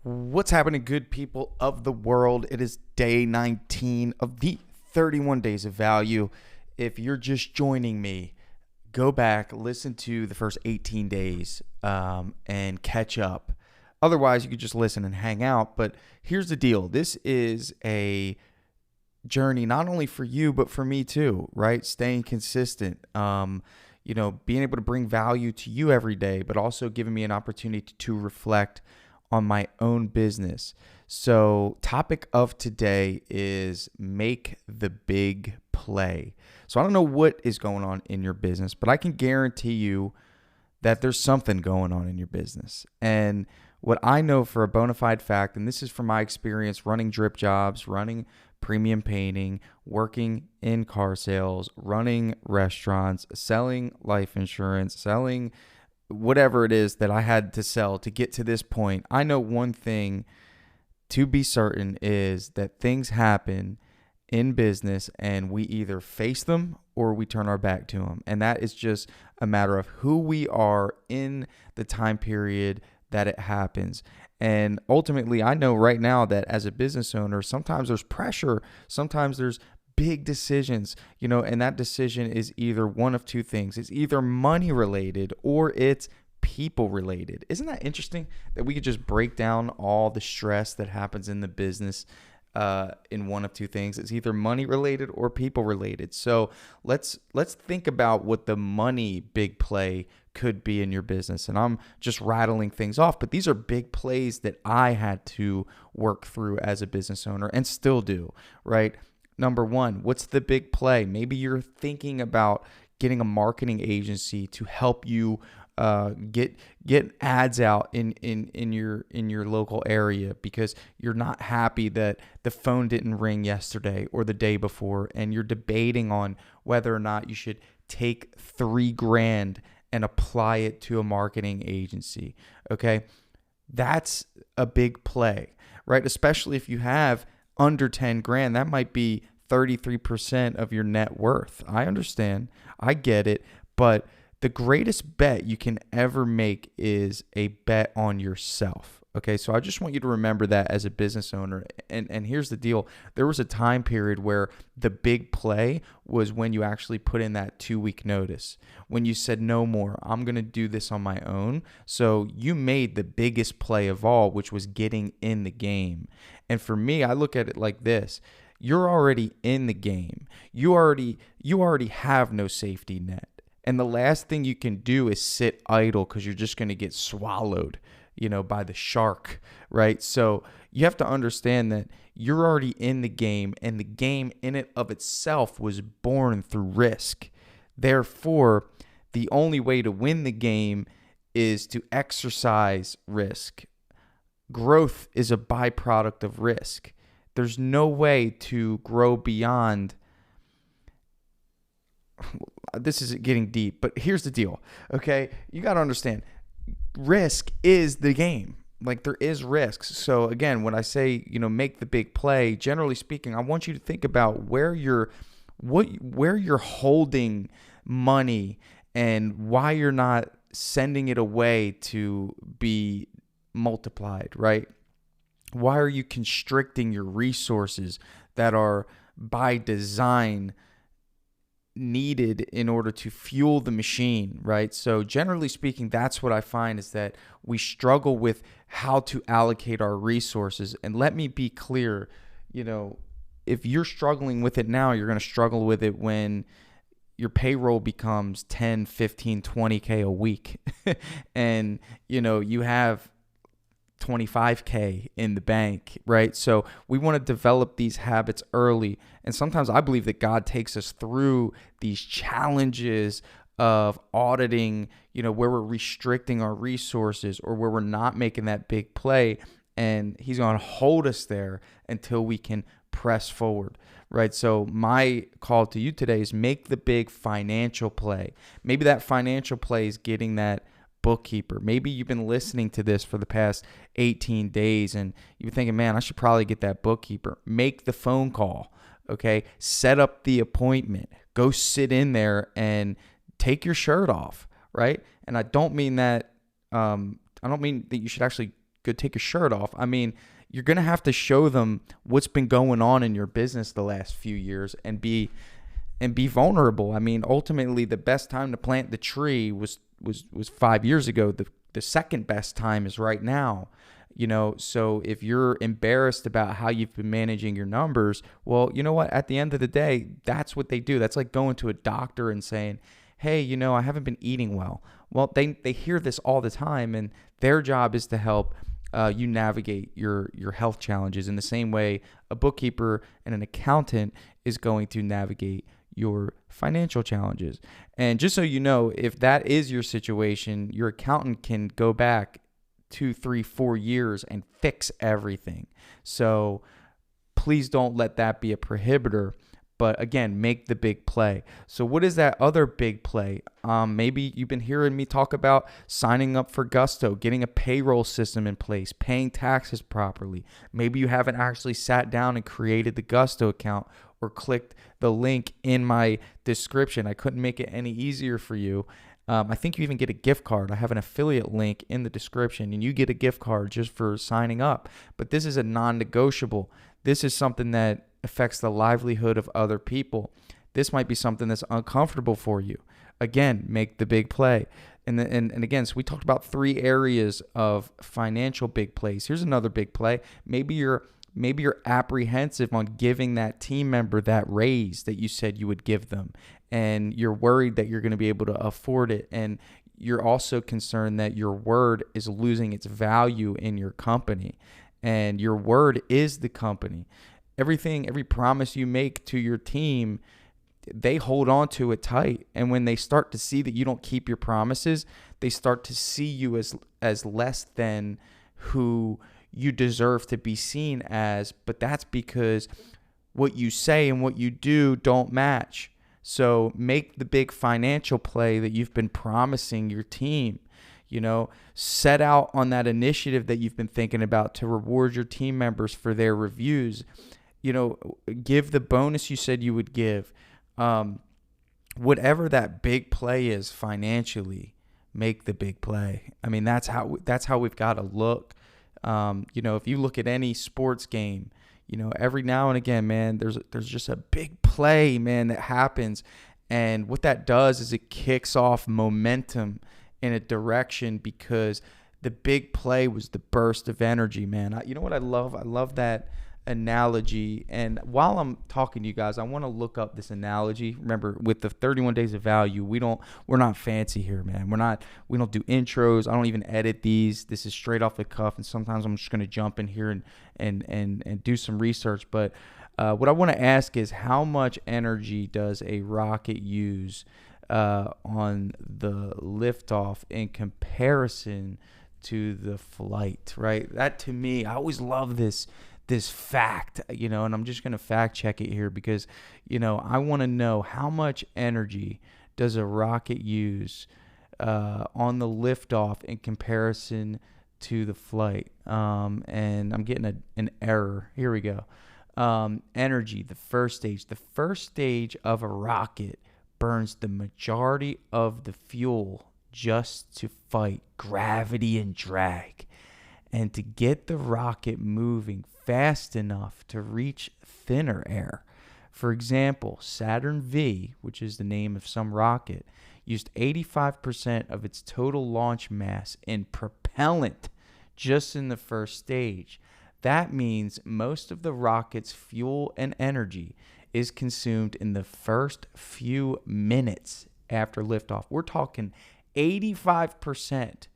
What's happening, good people of the world? It is day 19 of the 31 days of value. If you're just joining me, go back, listen to the first 18 days and catch up. Otherwise, you could just listen and hang out. But here's the deal. This is a journey not only for you, but for me too, right? Staying consistent, being able to bring value to you every day, but also giving me an opportunity to reflect on my own business. So, topic of today is make the big play. So, I don't know what is going on in your business, but I can guarantee you that there's something going on in your business. And what I know for a bona fide fact, and this is from my experience running drip jobs, running premium painting, working in car sales, running restaurants, selling life insurance, selling whatever it is that I had to sell to get to this point. I know one thing to be certain is that things happen in business and we either face them or we turn our back to them. And that is just a matter of who we are in the time period that it happens. And ultimately, I know right now that as a business owner, sometimes there's pressure, sometimes there's big decisions, and that decision is either one of two things. It's either money related or it's people related. Isn't that interesting that we could just break down all the stress that happens in the business in one of two things? It's either money related or people related. So let's think about what the money big play could be in your business. And I'm just rattling things off, but these are big plays that I had to work through as a business owner and still do, right? Number one, what's the big play? Maybe you're thinking about getting a marketing agency to help you get ads out in your local area because you're not happy that the phone didn't ring yesterday or the day before, and you're debating on whether or not you should take $3,000 and apply it to a marketing agency. Okay, that's a big play, right? Especially if you have under 10 grand, that might be 33% of your net worth. I understand. I get it. But the greatest bet you can ever make is a bet on yourself. Okay, so I just want you to remember that as a business owner. And here's the deal. There was a time period where the big play was when you actually put in that 2-week notice. When you said, no more, I'm going to do this on my own. So you made the biggest play of all, which was getting in the game. And for me, I look at it like this. You're already in the game. You already have no safety net. And the last thing you can do is sit idle because you're just going to get swallowed, by the shark, right? So you have to understand that you're already in the game, and the game in it of itself was born through risk. Therefore, the only way to win the game is to exercise risk. Growth is a byproduct of risk. There's no way to grow beyond. This is getting deep, but here's the deal, okay? You got to understand, risk is the game. Like, there is risks. So again, when I say, make the big play, generally speaking, I want you to think about where you're holding money and why you're not sending it away to be multiplied, right? Why are you constricting your resources that are by design needed in order to fuel the machine, right? So generally speaking, that's what I find is that we struggle with how to allocate our resources. And let me be clear, if you're struggling with it now, you're going to struggle with it when your payroll becomes 10, 15, 20K a week and, you have 25K in the bank, right? So we want to develop these habits early. And sometimes I believe that God takes us through these challenges of auditing, where we're restricting our resources or where we're not making that big play. And he's going to hold us there until we can press forward, right? So my call to you today is make the big financial play. Maybe that financial play is getting that bookkeeper. Maybe you've been listening to this for the past 18 days and you're thinking, man, I should probably get that bookkeeper. Make the phone call, okay? Set up the appointment. Go sit in there and take your shirt off, right? And I don't mean that you should actually go take your shirt off. I mean, you're going to have to show them what's been going on in your business the last few years and be vulnerable. I mean, ultimately, the best time to plant the tree was 5 years ago. The second best time is right now. So if you're embarrassed about how you've been managing your numbers, well, you know what? At the end of the day, that's what they do. That's like going to a doctor and saying, hey, I haven't been eating well. Well, they hear this all the time, and their job is to help you navigate your health challenges in the same way a bookkeeper and an accountant is going to navigate your financial challenges. And just so you know, if that is your situation, your accountant can go back 2, 3, 4 years and fix everything. So please don't let that be a prohibitor. But again, make the big play. So what is that other big play? Maybe you've been hearing me talk about signing up for Gusto, getting a payroll system in place, paying taxes properly. Maybe you haven't actually sat down and created the Gusto account or clicked the link in my description. I couldn't make it any easier for you. I think you even get a gift card. I have an affiliate link in the description, and you get a gift card just for signing up. But this is a non-negotiable. This is something that affects the livelihood of other people. This might be something that's uncomfortable for you. Again, make the big play. And again, so we talked about 3 areas of financial big plays. Here's another big play. Maybe you're apprehensive on giving that team member that raise that you said you would give them, and you're worried that you're going to be able to afford it, and you're also concerned that your word is losing its value in your company, and your word is the company. Every promise you make to your team, they hold on to it tight. And when they start to see that you don't keep your promises, they start to see you as less than who you deserve to be seen as. But that's because what you say and what you do don't match. So make the big financial play that you've been promising your team. Set out on that initiative that you've been thinking about to reward your team members for their reviews. Give the bonus you said you would give. Whatever that big play is financially, make the big play. I mean, that's how we've got to look. If you look at any sports game, every now and again, man, there's just a big play, man, that happens. And what that does is it kicks off momentum in a direction because the big play was the burst of energy, man. You know what I love? I love that analogy. And while I'm talking to you guys, I want to look up this analogy. Remember, with the 31 days of value, we're not fancy here, man. We don't do intros. I don't even edit these. This is straight off the cuff. And sometimes I'm just going to jump in here and do some research. But what I want to ask is, how much energy does a rocket use on the liftoff in comparison to the flight, right? That, to me, I always love this fact, and I'm just going to fact check it here because, I want to know how much energy does a rocket use on the liftoff in comparison to the flight. And I'm getting an error. Here we go. Energy, the first stage. The first stage of a rocket burns the majority of the fuel just to fight gravity and drag, and to get the rocket moving fast enough to reach thinner air. For example, Saturn V, which is the name of some rocket, used 85% of its total launch mass in propellant just in the first stage. That means most of the rocket's fuel and energy is consumed in the first few minutes after liftoff. We're talking 85%.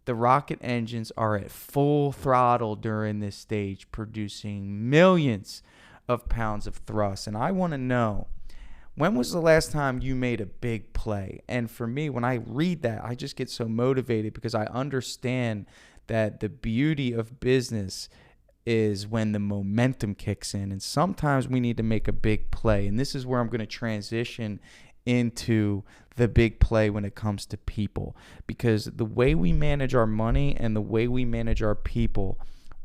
The rocket engines are at full throttle during this stage, producing millions of pounds of thrust. And I want to know, when was the last time you made a big play? And for me, when I read that, I just get so motivated because I understand that the beauty of business is when the momentum kicks in. And sometimes we need to make a big play. And this is where I'm going to transition into the big play when it comes to people, because the way we manage our money and the way we manage our people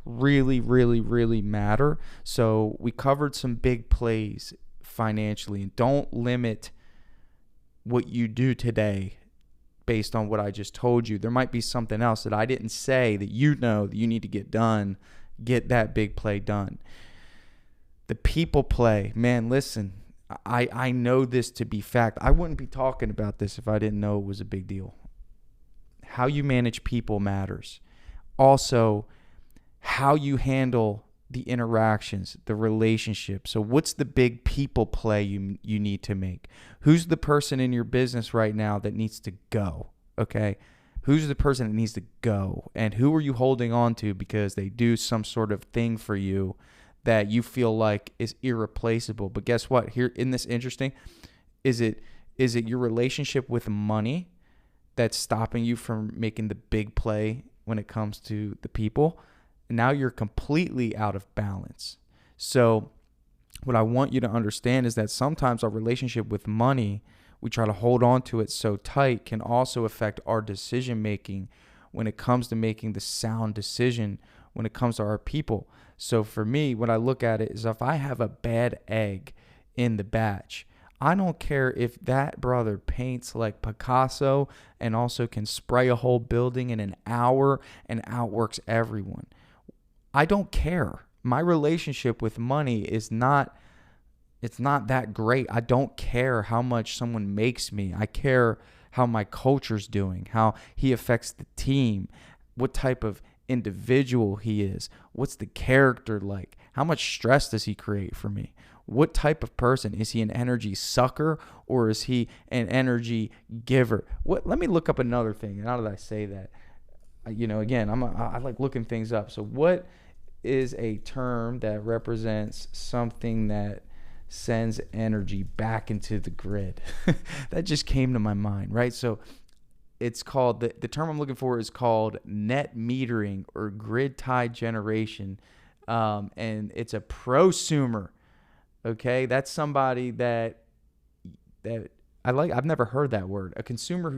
really, really, really matter. So we covered some big plays financially, and don't limit what you do today based on what I just told you. There might be something else that I didn't say that you know that you need to get done. Get that big play done. The people play, man, listen, I know this to be fact. I wouldn't be talking about this if I didn't know it was a big deal. How you manage people matters. Also, how you handle the interactions, the relationship. So what's the big people play you need to make? Who's the person in your business right now that needs to go? Okay. Who's the person that needs to go? And who are you holding on to because they do some sort of thing for you that you feel like is irreplaceable? But guess what? Here, isn't this interesting? Is it your relationship with money that's stopping you from making the big play when it comes to the people? Now you're completely out of balance. So what I want you to understand is that sometimes our relationship with money, we try to hold on to it so tight, can also affect our decision making when it comes to making the sound decision when it comes to our people. So for me, what I look at it is if I have a bad egg in the batch, I don't care if that brother paints like Picasso and also can spray a whole building in an hour and outworks everyone. I don't care. My relationship with money is not that great. I don't care how much someone makes me. I care how my culture's doing, how he affects the team, what type of individual he is, what's the character like, how much stress does he create for me, what type of person is he, an energy sucker or is he an energy giver? Let me look up another thing. How did I say that? Again, I like looking things up. So what is a term that represents something that sends energy back into the grid? That just came to my mind, right? So it's called, the term I'm looking for is called net metering or grid tied generation. And it's a prosumer. Okay. That's somebody that I like. I've never heard that word. A consumer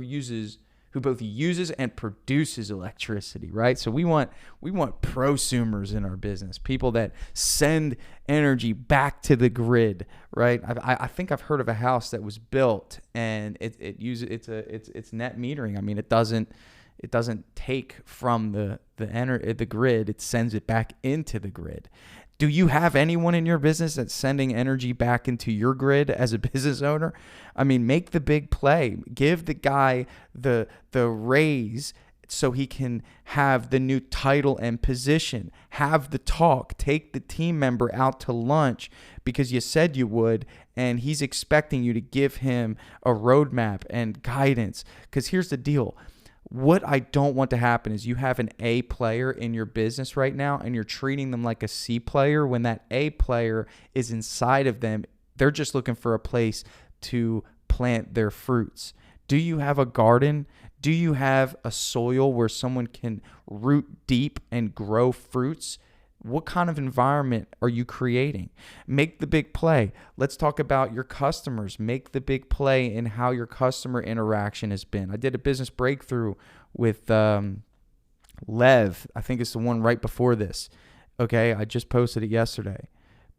who both uses and produces electricity, right? So we want prosumers in our business, people that send energy back to the grid, right? I think I've heard of a house that was built and it's net metering. I mean, it doesn't take from the grid, it sends it back into the grid. Do you have anyone in your business that's sending energy back into your grid as a business owner? I mean, make the big play. Give the guy the raise so he can have the new title and position. Have the talk. Take the team member out to lunch because you said you would, and he's expecting you to give him a roadmap and guidance. Because here's the deal. What I don't want to happen is you have an A player in your business right now and you're treating them like a C player when that A player is inside of them. They're just looking for a place to plant their fruits. Do you have a garden? Do you have a soil where someone can root deep and grow fruits? What kind of environment are you creating? Make the big play. Let's talk about your customers. Make the big play in how your customer interaction has been. I did a business breakthrough with Lev. I think it's the one right before this. Okay, I just posted it yesterday.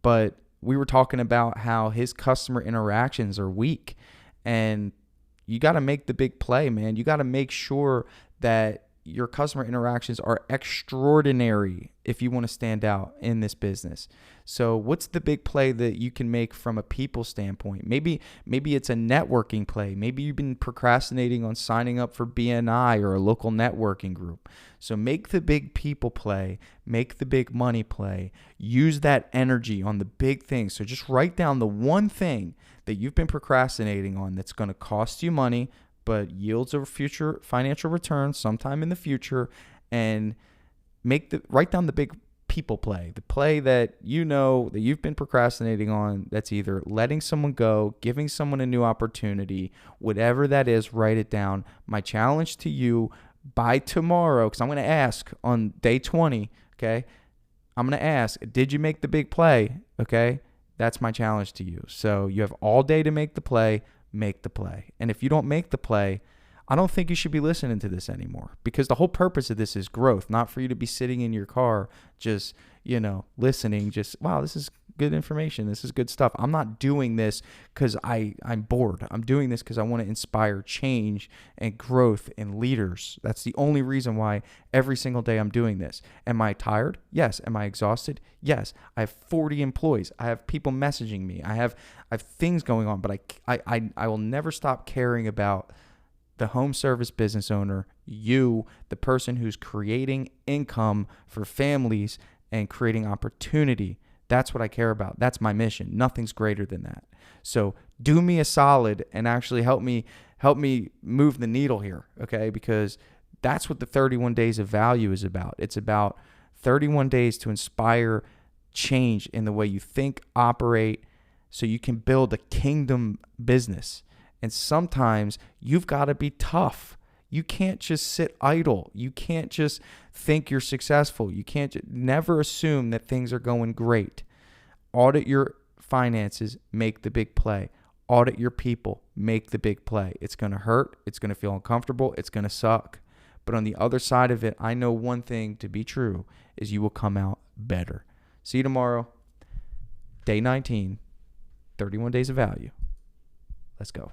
But we were talking about how his customer interactions are weak. And you got to make the big play, man. You got to make sure that your customer interactions are extraordinary if you want to stand out in this business. So what's the big play that you can make from a people standpoint? Maybe it's a networking play. Maybe you've been procrastinating on signing up for BNI or a local networking group. So make the big people play, make the big money play, use that energy on the big things. So just write down the one thing that you've been procrastinating on that's going to cost you money, but yields a future financial return sometime in the future, and write down the big people play, the play that you know that you've been procrastinating on. That's either letting someone go, giving someone a new opportunity, whatever that is, write it down. My challenge to you by tomorrow, because I'm going to ask on day 20, okay? I'm going to ask, did you make the big play? Okay? That's my challenge to you. So you have all day to make the play. Make the play. And if you don't make the play, I don't think you should be listening to this anymore, because the whole purpose of this is growth, not for you to be sitting in your car just, listening, just, wow, this is good information. This is good stuff. I'm not doing this because I'm bored. I'm doing this because I want to inspire change and growth in leaders. That's the only reason why every single day I'm doing this. Am I tired? Yes. Am I exhausted? Yes. I have 40 employees. I have people messaging me. I have things going on, but I will never stop caring about the home service business owner, you, the person who's creating income for families and creating opportunity. That's what I care about. That's my mission. Nothing's greater than that. So do me a solid and actually help me move the needle here, okay? Because that's what the 31 days of value is about. It's about 31 days to inspire change in the way you think, operate, so you can build a kingdom business. And sometimes you've got to be tough. You can't just sit idle. You can't just think you're successful. You can't never assume that things are going great. Audit your finances, make the big play. Audit your people, make the big play. It's going to hurt. It's going to feel uncomfortable. It's going to suck. But on the other side of it, I know one thing to be true is you will come out better. See you tomorrow. Day 19, 31 days of value. Let's go.